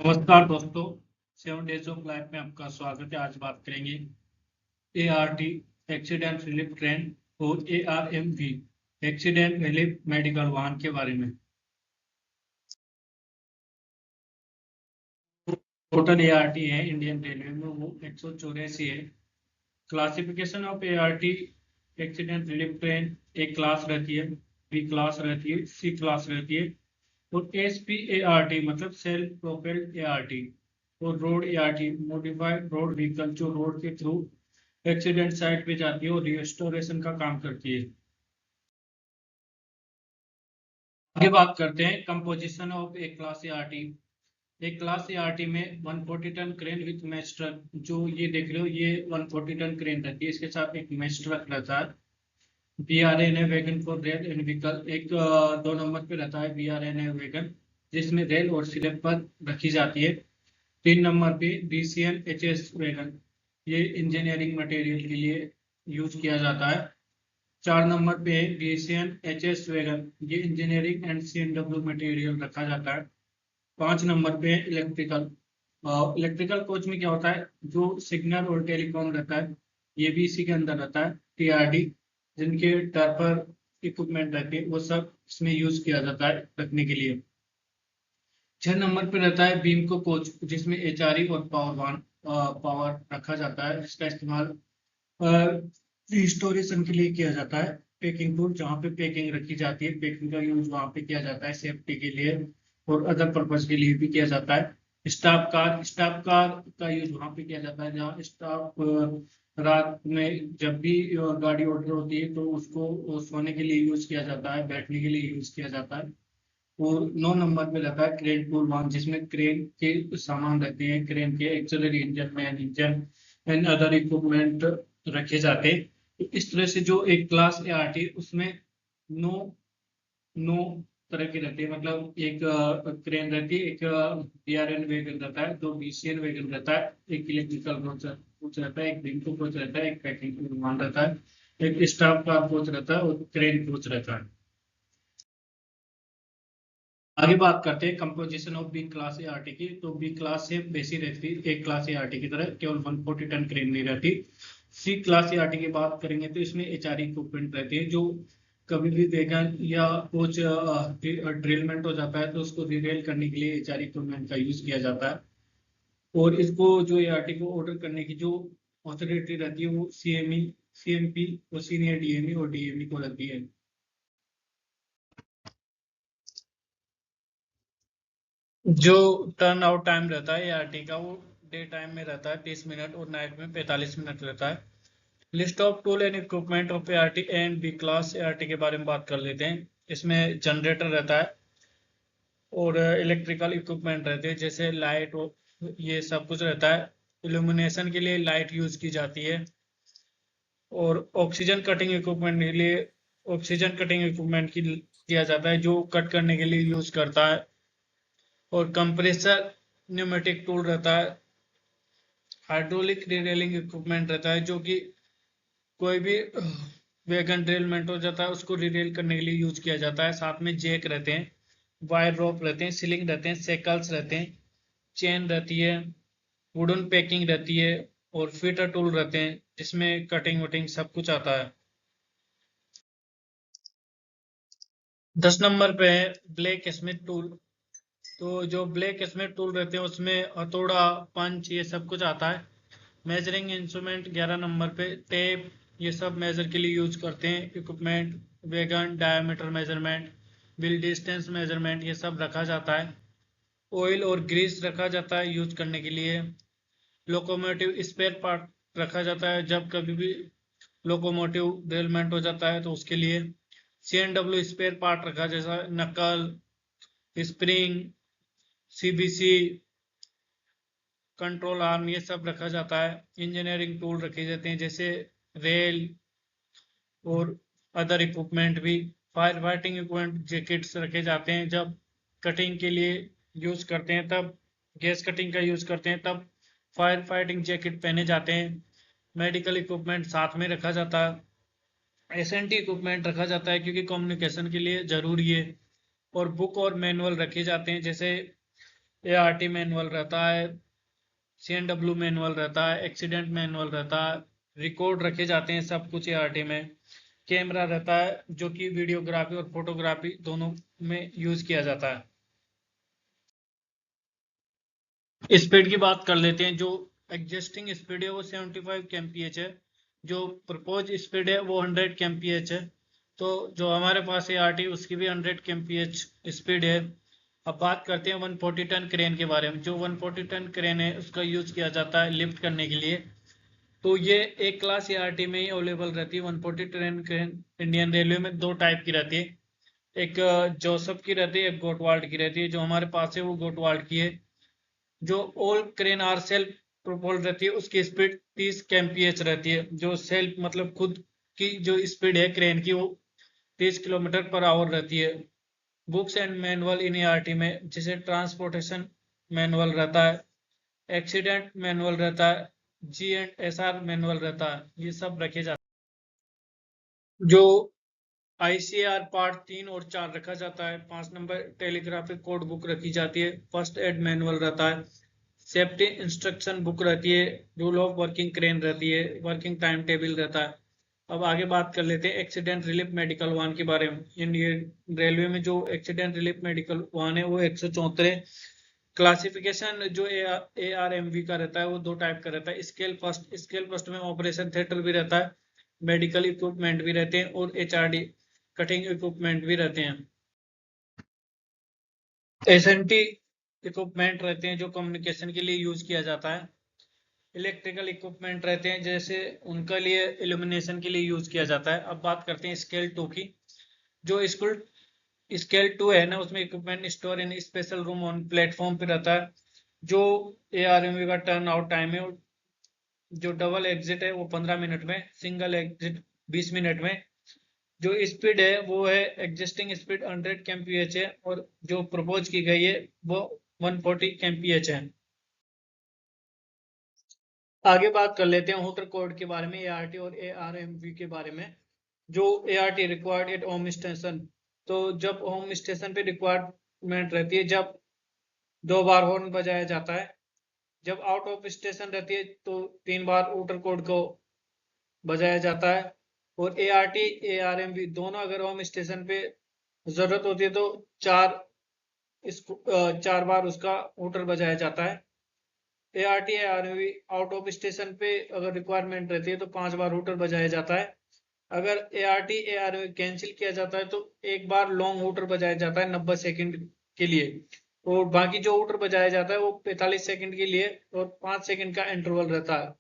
नमस्कार दोस्तों, 7 days of life में आपका स्वागत है। आज बात करेंगे ART एक्सीडेंट रिलीफ ट्रेन और ARMV एक्सीडेंट रिलीफ मेडिकल वाहन के बारे में। टोटल ART है इंडियन रेलवे में वो 184 है। Classification of ART accident relief train एक क्लास रहती है, बी क्लास रहती है, सी क्लास रहती है और SPART मतलब सेल्फ प्रोपेल्ड ART और road ART modified road vehicle जो रोड के थ्रू एक्सीडेंट साइट पे जाती है और रिस्टोरेशन का काम करती है। आगे बात करते हैं composition of A class ART। एक क्लास ART में 140 ton crane with match truck, जो ये देख रहे हो ये 140 टन क्रेन रहती है, इसके साथ एक मैच ट्रक रहता है। BRNA wagon for rail and vehicle एक 2 नंबर पे रहता है BRNA वैगन, जिसमें रेल और स्लेब पर रखी जाती है। 3 नंबर पे BCN HS वैगन, ये इंजीनियरिंग मटेरियल के लिए यूज किया जाता है। 4 नंबर पे BCN HS वैगन, ये इंजीनियरिंग एंड CNW मटेरियल रखा जाता है। 5 नंबर पे इलेक्ट्रिकल। इलेक्ट्रिकल कोच में क्या होता है, जो सिग्नल और टेलीकॉम रहता है ये भी इसी के अंदर रहता है। TRD जिनके टर्पर इक्विपमेंट रहते हैं वो सब इसमें यूज किया जाता है रखने के लिए। 6 नंबर पे रहता है बीमको कोच, जिसमें HRE और पावर रखा जाता है। इसका इस्तेमाल रिस्टोरेशन के लिए किया जाता है। पैकिंग टूल, जहाँ पे पैकिंग रखी जाती है, पैकिंग का यूज वहाँ पे किया जाता है सेफ्टी के लिए और अदर पर्पज के लिए भी किया जाता है। स्टाफ कार का यूज वहाँ पे किया जाता है जहाँ स्टाफ रात में जब भी गाड़ी ऑर्डर होती है तो उसको सोने के लिए यूज किया जाता है, बैठने के लिए यूज किया जाता है। और 9 नंबर पे रहता है क्रेन टूल वाहन, जिसमें क्रेन के सामान रहते हैं, क्रेन के auxiliary engine, man engine and other equipment रखे जाते हैं। तो इस तरह से जो एक क्लास ART उसमें नौ नौ तरह के रहते हैं, मतलब एक क्रेन रहती है, एक BRN वैगन रहता है, 2 BCN वैगन रहता है, एक इलेक्ट्रिकल कोच रहता है, एक बिंको कोच रहता है, एक पैकिंग विमान रहता है, एक स्टाफ कार कोच रहता है और क्रेन कोच रहता है। आगे बात करते हैं composition of B class ART की। तो बी क्लास से वैसी रहती है एक क्लास ART की तरह, केवल 140 टन क्रेन नहीं रहती। सी क्लास ART की बात करेंगे तो इसमें HRE इक्विपमेंट रहते हैं, जो कभी भी वैगन या कुछ ड्रिलमेंट हो जाता है तो उसको रिरेल करने के लिए HRE इक्विपमेंट का यूज किया जाता है। और इसको जो ART को ऑर्डर करने की जो अथॉरिटी रहती है वो CME, CMP और सीनियर DME और DME को रहती है। जो टर्न आउट टाइम रहता है ART का वो डे टाइम में रहता है 30 मिनट और नाइट में 45 मिनट रहता है। List of tool and equipment of ART and B class ART के बारे में बात कर लेते हैं। इसमें जनरेटर रहता है और इलेक्ट्रिकल इक्विपमेंट रहते हैं जैसे लाइट, ये सब कुछ रहता है। इल्यूमिनेशन के लिए लाइट यूज की जाती है और ऑक्सीजन कटिंग इक्विपमेंट के लिए ऑक्सीजन कटिंग इक्विपमेंट की किया जाता है, जो कट करने के लिए यूज करता है। और कंप्रेसर न्यूमेटिक टूल रहता है। हाइड्रोलिक रिरेलिंग इक्विपमेंट रहता है, जो कि कोई भी वैगन ड्रिलमेंट हो जाता है उसको रिरेल करने के लिए यूज किया जाता है। साथ में जैक रहते हैं, वायर रोप रहते हैं, सीलिंग रहते हैं, सेकल्स रहते हैं, चेन रहती है, वुडन पैकिंग रहती है और फीटर टूल रहते हैं जिसमें कटिंग वटिंग सब कुछ आता है। 10 नंबर पे है ब्लैक स्मिथ टूल। तो जो ब्लैक स्मिथ टूल रहते हैं उसमें हथौड़ा, पंच, ये सब कुछ आता है। मेजरिंग इंस्ट्रूमेंट 11 नंबर पे टेप, ये सब मेजर के लिए यूज करते हैं। Equipment wagon diameter measurement, wheel distance measurement, ये सब रखा जाता है। ऑयल और ग्रीस रखा जाता है यूज करने के लिए। लोकोमोटिव स्पेयर पार्ट रखा जाता है जब कभी भी लोकोमोटिव डेलमेंट हो जाता है तो उसके लिए। CNW स्पेयर पार्ट रखा जैसा नकल, स्प्रिंग, CBC, कंट्रोल आर्म, ये सब रखा जाता है। इंजीनियरिंग टूल रखे जाते हैं जैसे रेल और अदर इक्विपमेंट भी। फायर फाइटिंग इक्विपमेंट जैकेट्स रखे जाते हैं जब कटिंग के लिए यूज करते हैं, तब गैस कटिंग का यूज करते हैं तब फायर फाइटिंग जैकेट पहने जाते हैं। मेडिकल इक्विपमेंट साथ में रखा जाता है। SNT इक्विपमेंट रखा जाता है क्योंकि कम्युनिकेशन के लिए जरूरी है। और बुक और मैनुअल रखे जाते हैं जैसे ART मैनुअल रहता है, CNW मैनुअल रहता है, एक्सीडेंट मैनुअल रहता है, रिकॉर्ड रखे जाते हैं सब कुछ ART में। कैमरा रहता है जो कि वीडियोग्राफी और फोटोग्राफी दोनों में यूज किया जाता है। स्पीड की बात कर लेते हैं। जो एग्जिस्टिंग स्पीड है वो 75 kmph है, जो प्रपोज स्पीड है वो 100 kmph है। तो जो हमारे पास है ART उसकी भी 100 kmph स्पीड है। अब बात करते हैं 140 टन क्रेन के बारे में। जो 140 टन क्रेन है उसका यूज किया जाता है लिफ्ट करने के लिए। तो ये एक क्लास ART में ही अवेलेबल रहती है। 140 टन क्रेन इंडियन रेलवे में दो टाइप की रहती है, एक जोसफ की रहती है, एक गोटवाल्ड की रहती है। जो हमारे पास है वो गोटवाल्ड की है। जो ऑल क्रेन आर सेल्फ प्रोपोल रहती है उसकी स्पीड 30 kmph रहती है। जो सेल्फ मतलब खुद की जो स्पीड है क्रेन की वो 30 किलोमीटर पर आवर रहती है। Books and manual in ART में जैसे ट्रांसपोर्टेशन मैनुअल रहता है, एक्सीडेंट मैनुअल रहता है, G&SR मैनुअल रहता है, ये सब रखे जाते हैं। जो ICAR पार्ट 3 और 4 रखा जाता है। 5 नंबर टेलीग्राफिक कोड बुक रखी जाती है, फर्स्ट एड मैनुअल रहता है, सेफ्टी इंस्ट्रक्शन बुक रहती है, रूल ऑफ वर्किंग क्रेन रहती है, वर्किंग टाइम टेबल रहता है। अब आगे बात कर लेते हैं एक्सीडेंट रिलीफ मेडिकल वाहन के बारे में। इंडियन रेलवे में जो एक्सीडेंट रिलीफ मेडिकल वाहन है वो 174 क्लासिफिकेशन जो ARMV का रहता है वो दो टाइप का रहता है। स्केल फर्स्ट में ऑपरेशन थिएटर भी रहता है, मेडिकल इक्विपमेंट भी रहते हैं और HRD कटिंग इक्विपमेंट भी रहते हैं। SNT इक्विपमेंट रहते हैं जो कम्युनिकेशन के लिए यूज किया जाता है। इलेक्ट्रिकल इक्विपमेंट रहते हैं जैसे उनके लिए इल्यूमिनेशन के लिए यूज किया जाता है। अब बात करते हैं स्केल 2 की। जो स्केल 2 है ना उसमें equipment store in special room on platform पे रहता है। जो ARMV का टर्न आउट टाइम है, जो डबल एग्जिट है वो 15 मिनट में, सिंगल एग्जिट 20 मिनट में। जो स्पीड है वो है एग्जिस्टिंग स्पीड 100 kmph है और जो प्रपोज की गई है वो 140 kmph है। आगे बात कर लेते हैं होटर कोड के बारे में, ART और ARMV के बारे में। जो ART required at home station, तो जब होम स्टेशन पे रिक्वायरमेंट रहती है जब 2 बार हॉर्न बजाया जाता है। जब आउट ऑफ स्टेशन रहती है तो 3 बार होटर कोड को बजाया जाता है। और ART ARMV दोनों अगर होम स्टेशन पे जरूरत होती है तो 4 बार उसका हूटर बजाया जाता है। ART ARMV out of station पे अगर रिक्वायरमेंट रहती है तो 5 बार हूटर बजाया जाता है। अगर ART ARMV कैंसिल किया जाता है तो 1 बार लॉन्ग हूटर बजाया जाता है 90 सेकंड के लिए। और बाकी जो हूटर बजाया जाता है वो 45 सेकंड के लिए और 5 सेकंड का इंटरवल रहता है।